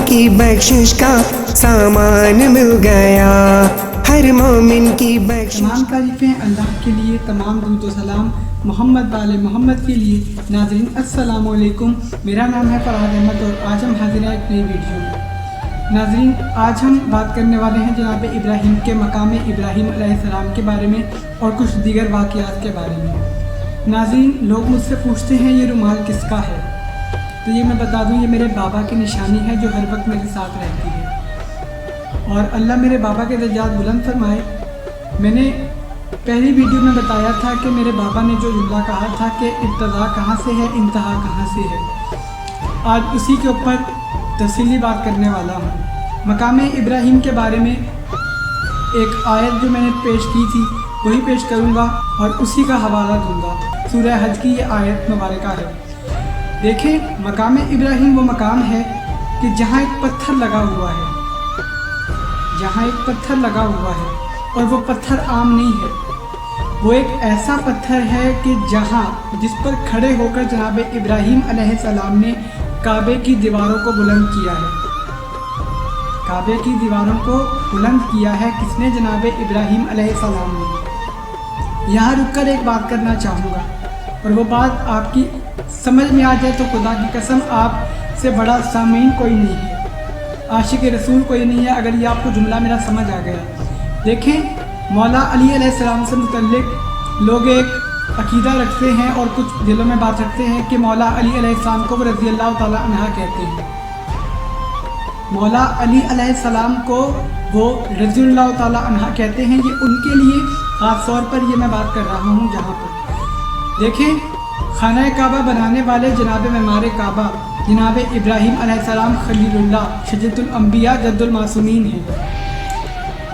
کی بخشش کا سامان مل گیا، ہر مومن کی بخشش۔ تمام تعریفیں اللہ کے لیے، تمام درود و سلام محمد وآل محمد کے لیے۔ ناظرین السلام علیکم، میرا نام ہے فرحاد احمد اور آج ہم حاضر ہیں ایک نئی ویڈیو میں۔ ناظرین آج ہم بات کرنے والے ہیں جناب ابراہیم کے مقام ابراہیم علیہ السلام کے بارے میں اور کچھ دیگر واقعات کے بارے میں۔ ناظرین لوگ مجھ سے پوچھتے ہیں یہ رومال کس کا ہے، تو یہ میں بتا دوں یہ میرے بابا کی نشانی ہے جو ہر وقت میرے ساتھ رہتی ہے، اور اللہ میرے بابا کے درجات بلند فرمائے۔ میں نے پہلی ویڈیو میں بتایا تھا کہ میرے بابا نے جو جملہ کہا تھا کہ ابتدا کہاں سے ہے انتہا کہاں سے ہے، آج اسی کے اوپر تفصیلی بات کرنے والا ہوں۔ مقام ابراہیم کے بارے میں ایک آیت جو میں نے پیش کی تھی وہی پیش کروں گا اور اسی کا حوالہ دوں گا۔ سورہ حج کی یہ آیت مبارکہ ہے۔ دیکھیں مقام ابراہیم وہ مقام ہے کہ جہاں ایک پتھر لگا ہوا ہے، جہاں ایک پتھر لگا ہوا ہے، اور وہ پتھر عام نہیں ہے، وہ ایک ایسا پتھر ہے کہ جس پر کھڑے ہو کر جناب ابراہیم علیہ السلام نے کعبے کی دیواروں کو بلند کیا ہے۔ کعبے کی دیواروں کو بلند کیا ہے کس نے؟ جناب ابراہیم علیہ السلام نے۔ یہاں رک کر ایک بات کرنا چاہوں گا اور وہ بات آپ کی سمجھ میں آ جائے تو خدا کی قسم آپ سے بڑا سامعین کوئی نہیں ہے، عاشق رسول کوئی نہیں ہے اگر یہ آپ کو جملہ میرا سمجھ آ گیا۔ دیکھیں مولا علی علیہ السلام سے متعلق لوگ ایک عقیدہ رکھتے ہیں اور کچھ دلوں میں بات رکھتے ہیں کہ مولا علی علیہ السلام کو وہ رضی اللہ تعالیٰ عنہ کہتے ہیں۔ مولا علی علیہ السلام کو وہ رضی اللہ تعالیٰ عنہ کہتے ہیں، یہ ان کے لیے خاص طور پر یہ میں بات کر رہا ہوں۔ جہاں پر دیکھیں خانہ کعبہ بنانے والے جناب معمار کعبہ جناب ابراہیم علیہ السلام خلیل اللہ شجرۃ الانبیاء جد المعصومین ہیں،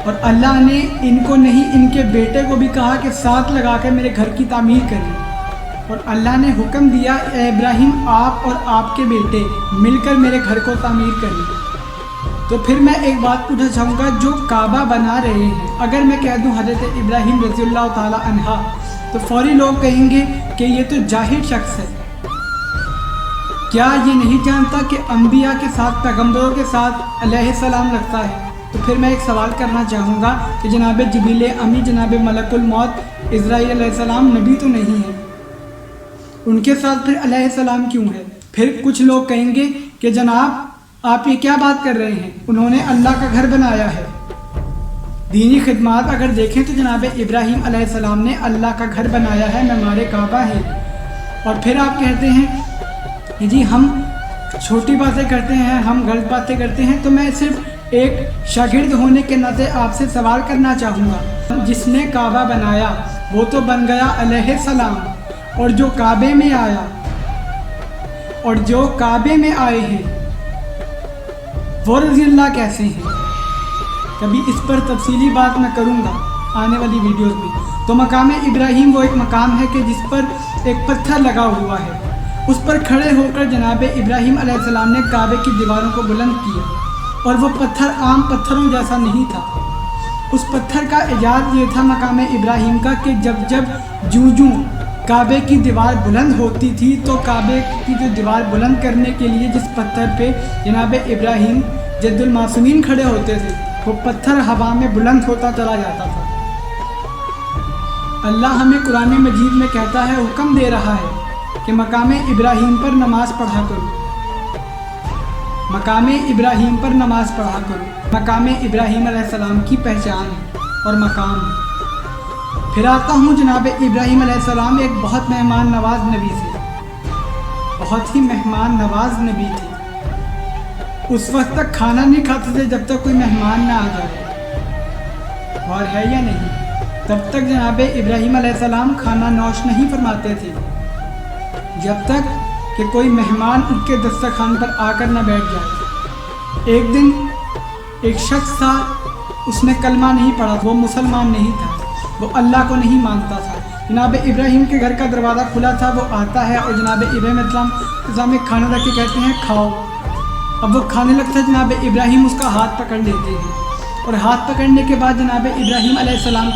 اور اللہ نے ان کو نہیں ان کے بیٹے کو بھی کہا کہ ساتھ لگا کر میرے گھر کی تعمیر کریں، اور اللہ نے حکم دیا اے ابراہیم آپ اور آپ کے بیٹے مل کر میرے گھر کو تعمیر کریں۔ تو پھر میں ایک بات پوچھنا چاہوں گا، جو کعبہ بنا رہے ہیں اگر میں کہہ دوں حضرت ابراہیم رضی اللہ تعالیٰ عنہ تو فوری لوگ کہیں گے کہ یہ تو جاہل شخص ہے، کیا یہ نہیں جانتا کہ انبیاء کے ساتھ پیغمبروں کے ساتھ علیہ السلام لگتا ہے؟ تو پھر میں ایک سوال کرنا چاہوں گا کہ جناب جبریل امی جناب ملک الموت اسرائیل علیہ السلام نبی تو نہیں ہے، ان کے ساتھ پھر علیہ السلام کیوں ہے؟ پھر کچھ لوگ کہیں گے کہ جناب آپ یہ کیا بات کر رہے ہیں، انہوں نے اللہ کا گھر بنایا ہے۔ دینی خدمات اگر دیکھیں تو جناب ابراہیم علیہ السلام نے اللہ کا گھر بنایا ہے، معمار کعبہ ہے، اور پھر آپ کہتے ہیں جی ہم چھوٹی باتیں کرتے ہیں، ہم غلط باتیں کرتے ہیں۔ تو میں صرف ایک شاگرد ہونے کے ناطے آپ سے سوال کرنا چاہوں گا، جس نے کعبہ بنایا وہ تو بن گیا علیہ السلام، اور جو کعبے میں آیا اور جو کعبے میں آئے ہیں وہ رضی اللہ کیسے ہیں؟ کبھی اس پر تفصیلی بات میں کروں گا آنے والی ویڈیوز میں۔ تو مقام ابراہیم وہ ایک مقام ہے کہ جس پر ایک پتھر لگا ہوا ہے، اس پر کھڑے ہو کر جناب ابراہیم علیہ السلام نے کعبے کی دیواروں کو بلند کیا، اور وہ پتھر عام پتھروں جیسا نہیں تھا۔ اس پتھر کا ایجاد یہ تھا مقام ابراہیم کا کہ جب جوں کعبے کی دیوار بلند ہوتی تھی تو کعبے کی جو دیوار بلند کرنے کے لیے جس پتھر پہ جناب ابراہیم جد المعصومین کھڑے ہوتے تھے وہ پتھر ہوا میں بلند ہوتا چلا جاتا تھا۔ اللہ ہمیں قرآن مجید میں کہتا ہے، حکم دے رہا ہے کہ مقام ابراہیم پر نماز پڑھا کرو، مقام ابراہیم پر نماز پڑھا کرو۔ مقام ابراہیم علیہ السلام کی پہچان ہے اور مقام ہے۔ پھر آتا ہوں جناب ابراہیم علیہ السلام ایک بہت مہمان نواز نبی تھے، بہت ہی مہمان نواز نبی تھے۔ اس وقت تک کھانا نہیں کھاتے تھے جب تک کوئی مہمان نہ آ جائے، اور ہے یا نہیں، تب تک جناب ابراہیم علیہ السلام کھانا نوش نہیں فرماتے تھے جب تک کہ کوئی مہمان ان کے دسترخوان پر آ کر نہ بیٹھ جائے۔ ایک دن ایک شخص تھا، اس نے کلمہ نہیں پڑھا، وہ مسلمان نہیں تھا، وہ اللہ کو نہیں مانتا تھا، जनाब इब्राहिम के घर का दरवाज़ा खुला था, वो आता है और जनाब इब्राहिम अलैहिस्सलाम के सामने खाना रख के कहते हैं खाओ। अब वो खाने लगता है, जनाब इब्राहिम उसका हाथ पकड़ लेते हैं और हाथ पकड़ने के बाद जनाब इब्राहिम अलैहिस्सलाम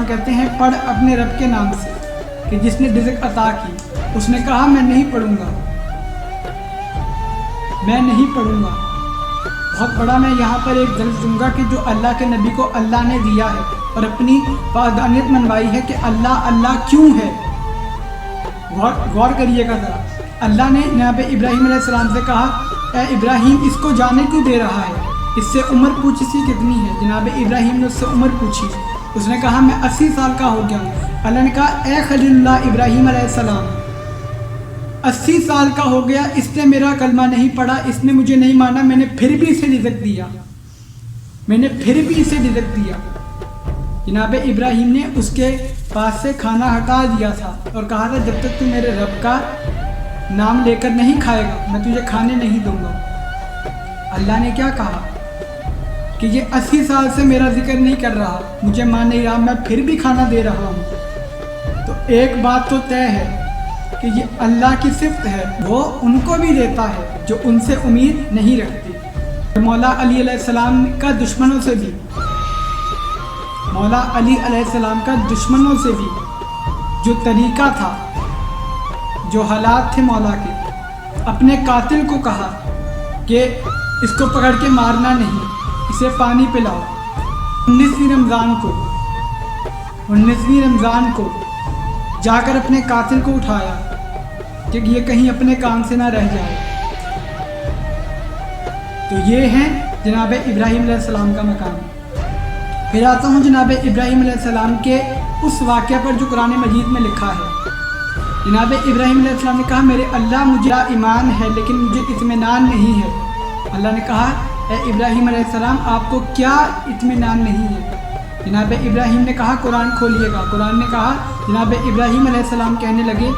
कहते हैं पढ़ अपने रब के नाम से कि जिसने रिज़्क़ अता की। उसने कहा मैं नहीं पढ़ूंगा। बहुत बड़ा मैं यहाँ पर एक दर्ज दूंगा कि जो अल्लाह के नबी को अल्लाह ने दिया है और अपनी पादानियत मनवाई है कि अल्लाह अल्लाह क्यों है। गौर करिएगा ज़रा। अल्लाह ने जनाब इब्राहिम अलैहिस्सलाम से कहा, ए इब्राहिम इसको जाने क्यों दे रहा है, इससे उम्र पूछ सी कितनी है। जनाब इब्राहिम ने उससे उम्र पूछी, उसने कहा मैं 80 साल का हो गया हूँ। अल्लाह ने कहा ए खलीलुल्लाह इब्राहिम अलैहिस्सलाम 80 साल का हो गया, इसने मेरा कलमा नहीं पढ़ा, इसने मुझे नहीं माना, मैंने फिर भी इसे रिज़्क़ दिया। जनाब इब्राहिम ने उसके पास से खाना हटा दिया था और कहा था जब तक तू मेरे रब का नाम लेकर नहीं खाएगा मैं तुझे खाने नहीं दूंगा। अल्लाह ने क्या कहा कि ये 80 साल से मेरा जिक्र नहीं कर रहा, मुझे मान नहीं रहा, मैं फिर भी खाना दे रहा हूँ। तो एक बात तो तय है कि ये अल्लाह की सिफ्त है, वो उनको भी देता है जो उनसे उम्मीद नहीं रखती। मौला अली अलैहिस्सलाम का दुश्मनों से भी जो तरीका था, जो हालात थे मौला के, अपने कातिल को कहा कि इसको पकड़ के मारना नहीं, इसे पानी पिलाओ। 19वीं रमज़ान को जाकर अपने कातिल को उठाया कि ये कहीं अपने काम से ना रह जाए। तो ये है जनाब इब्राहिम अलैहिस्सलाम का मकाम। फिर आता हूँ जनाब इब्राहिम अलैहिस्सलाम के उस वाक़या पर जो कुरान मजीद में लिखा है। जनाब इब्राहिम अलैहिस्सलाम ने कहा मेरे अल्लाह मुझे ईमान है लेकिन मुझे इत्मीनान नहीं है। अल्लाह ने कहा ए इब्राहिम अलैहिस्सलाम आपको क्या इत्मीनान नहीं है। जनाब इब्राहिम ने कहा कुरान खोलिएगा। कुरान ने कहा, जनाब इब्राहिम अलैहिस्सलाम कहने लगे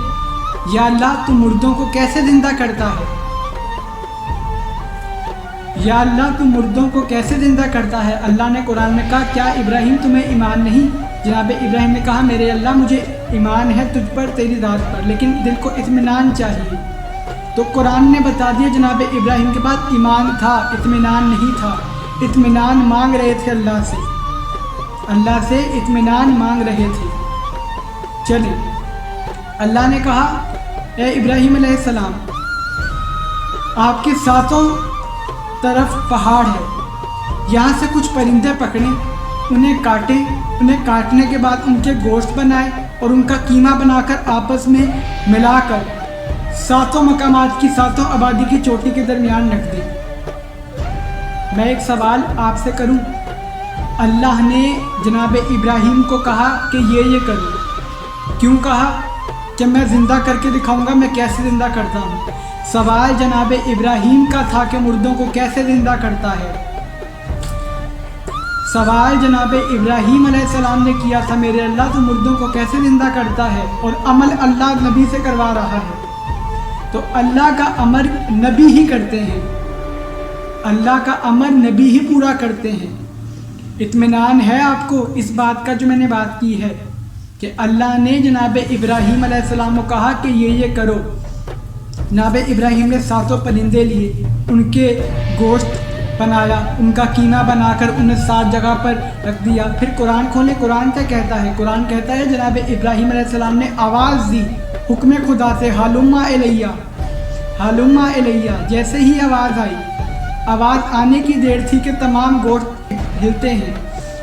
या अल्लाह तू मुर्दों को कैसे ज़िंदा करता है, या अल्लाह तू मुर्दों को कैसे ज़िंदा करता है। अल्लाह ने कुरान में कहा क्या इब्राहिम तुम्हें ईमान नहीं। जनाब इब्राहिम ने कहा मेरे अल्लाह मुझे ईमान है तुझ पर, तेरी ज़ात पर, लेकिन दिल को इत्मीनान चाहिए। तो कुरान ने बता दिया जनाब इब्राहिम के पास ईमान था, इत्मीनान नहीं था। इत्मीनान मांग रहे थे अल्लाह से इत्मीनान मांग रहे थे। चलिए, अल्लाह ने कहा ए इब्राहिम अलैहिस्सलाम आपके सातों तरफ पहाड़ है, यहाँ से कुछ परिंदे पकड़ें, उन्हें काटें, उन्हें काटने के बाद उनके गोश्त बनाएं और उनका कीमा बनाकर आपस में मिलाकर सातों मकामात की, सातों आबादी की चोटी के दरमियान रख दें। मैं एक सवाल आपसे करूं, अल्लाह ने जनाब इब्राहिम को कहा कि ये करो, क्यों कहा कि मैं ज़िंदा करके दिखाऊंगा मैं कैसे ज़िंदा करता हूँ। सवाल जनाब इब्राहिम का था कि मुर्दों को कैसे ज़िंदा करता है। सवाल जनाब इब्राहिम अलैहिस्सलाम ने किया था मेरे अल्लाह तो मुर्दों को कैसे ज़िंदा करता है, और अमल अल्लाह नबी से करवा रहा है। तो अल्लाह का अमर नबी ही करते हैं, अल्लाह का अमर नबी ही पूरा करते हैं। इत्मीनान है आपको इस बात का जो मैंने बात की है कि अल्लाह ने जनाब इब्राहिम अलैहिस्सलाम को कहा कि ये करो। जनाब इब्राहिम ने सातों परिंदे लिए, उनके गोश्त बनाया, उनका कीमा बनाकर उन्हें 7 जगह पर रख दिया। फिर कुरान खोलें, कुरान क्या कहता है। कुरान कहता है जनाब इब्राहिम अलैहिस्सलाम ने आवाज़ दी हुक्म खुदा से, हालुम्मा इलैया, हालुम्मा इलैया। जैसे ही आवाज़ आई, आवाज़ आने की देर थी कि तमाम गोश्त हिलते हैं,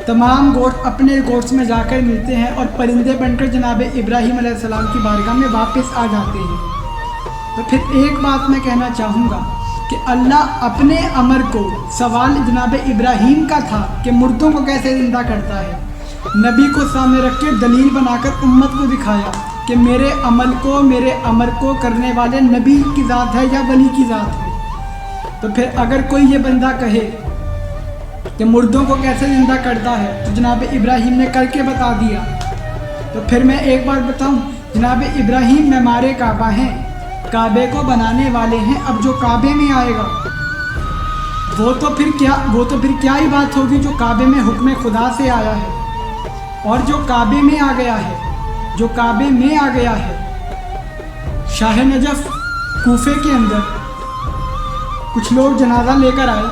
तमाम गोश्त अपने गोश्त में जाकर मिलते हैं और परिंदे बनकर जनाब इब्राहिम अलैहिस्सलाम की बारगाह में वापस आ जाते हैं। तो फिर एक बात मैं कहना चाहूँगा कि अल्लाह अपने अमर को, सवाल जनाब इब्राहिम का था कि मुर्दों को कैसे ज़िंदा करता है, नबी को सामने रख के दलील बनाकर उम्मत को दिखाया कि मेरे अमर को करने वाले नबी की ज़ात है या वली की ज़ात है। तो फिर अगर कोई ये बंदा कहे कि मुर्दों को कैसे ज़िंदा करता है तो जनाब इब्राहिम ने करके बता दिया। तो फिर मैं एक बात बताऊं, जनाब इब्राहिम मेमारे काबा हैं, काबे को बनाने वाले हैं। अब जो काबे में आएगा वो तो फिर क्या ही बात होगी जो काबे में हुक्म खुदा से आया है, और जो काबे में आ गया है। शाह नजफ कूफे के अंदर कुछ लोग जनाजा लेकर आए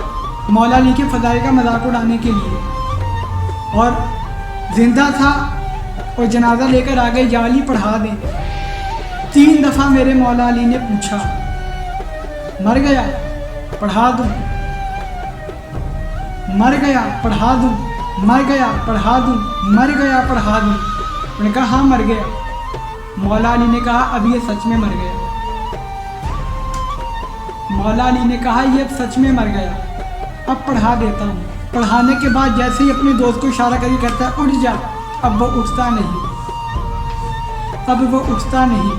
मौला अली के फ़ज़ाइल का मजाक उड़ाने के लिए, और जिंदा था और जनाजा लेकर आ गए, या अली पढ़ा दें। 3 दफ़ा मेरे मौला अली ने पूछा, मर गया पढ़ा दूँ, मर गया पढ़ा दूँ, मर गया पढ़ा दूँ, मर गया पढ़ा दूँ। मैंने कहा हाँ मर गया। मौला अली ने कहा अब ये सच में मर गया। मौला अली ने कहा ये अब सच में मर गया, अब पढ़ा देता हूँ। पढ़ाने के बाद जैसे ही अपने दोस्त को इशारा करके कहता है उठ जा, अब वो उठता नहीं।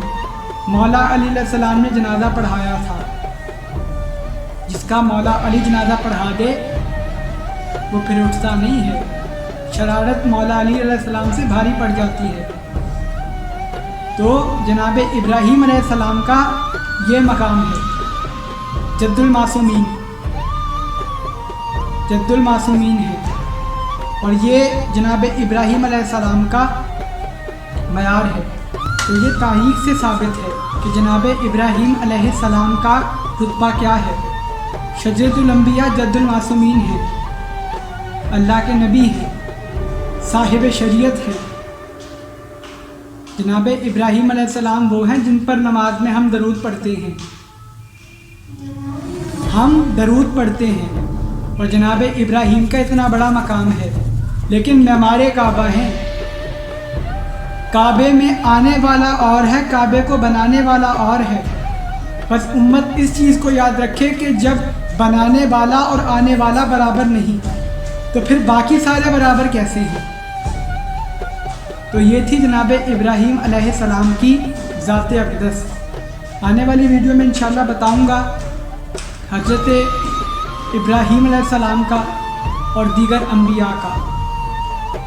मौला अली अलैहि सलाम ने जनाजा पढ़ाया था। जिसका मौला अली जनाजा पढ़ा दे वो फिर उठता नहीं है। शरारत मौला अली अलैहि सलाम से भारी पड़ जाती है। तो जनाब इब्राहीम अलैहि सलाम का ये मकाम है, जद्दुल मासूमीन है, और ये जनाब इब्राहीम अलैहिस्सलाम का मयार है। तो ये तारीख से साबित है कि जनाब इब्राहीम अलैहिस्सलाम का रुतबा क्या है। शजरतुल अंबिया जद्दुल मासूमीन है, अल्लाह के नबी हैं, साहिब शरीयत है। जनाब इब्राहीम अलैहिस्सलाम वो हैं जिन पर नमाज में हम दरूद पढ़ते हैं, और जनाब इब्राहीम का इतना बड़ा मकाम है। लेकिन मेमारे काबा हैं, काबे में आने वाला और है, काबे को बनाने वाला और है। बस उम्मत इस चीज़ को याद रखे कि जब बनाने वाला और आने वाला बराबर नहीं तो फिर बाकी सारे बराबर कैसे हैं। तो ये थी जनाब इब्राहीम अलैहिस्सलाम की ज़ात अक़दस। आने वाली वीडियो में इंशाल्लाह बताऊंगा हज़रत इब्राहीम अलैहिस्सलाम का और दीगर अंबिया का।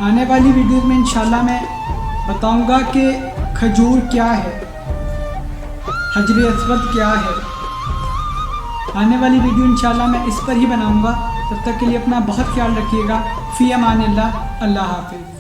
आने वाली वीडियो में इंशाल्लाह मैं बताऊंगा कि खजूर क्या है, हजर अस्वद क्या है। आने वाली वीडियो इंशाल्लाह मैं इस पर ही बनाऊंगा। तब तक के लिए अपना बहुत ख्याल रखिएगा। फ़ी अमानिल्लाह, अल्लाह हाफ़िज़।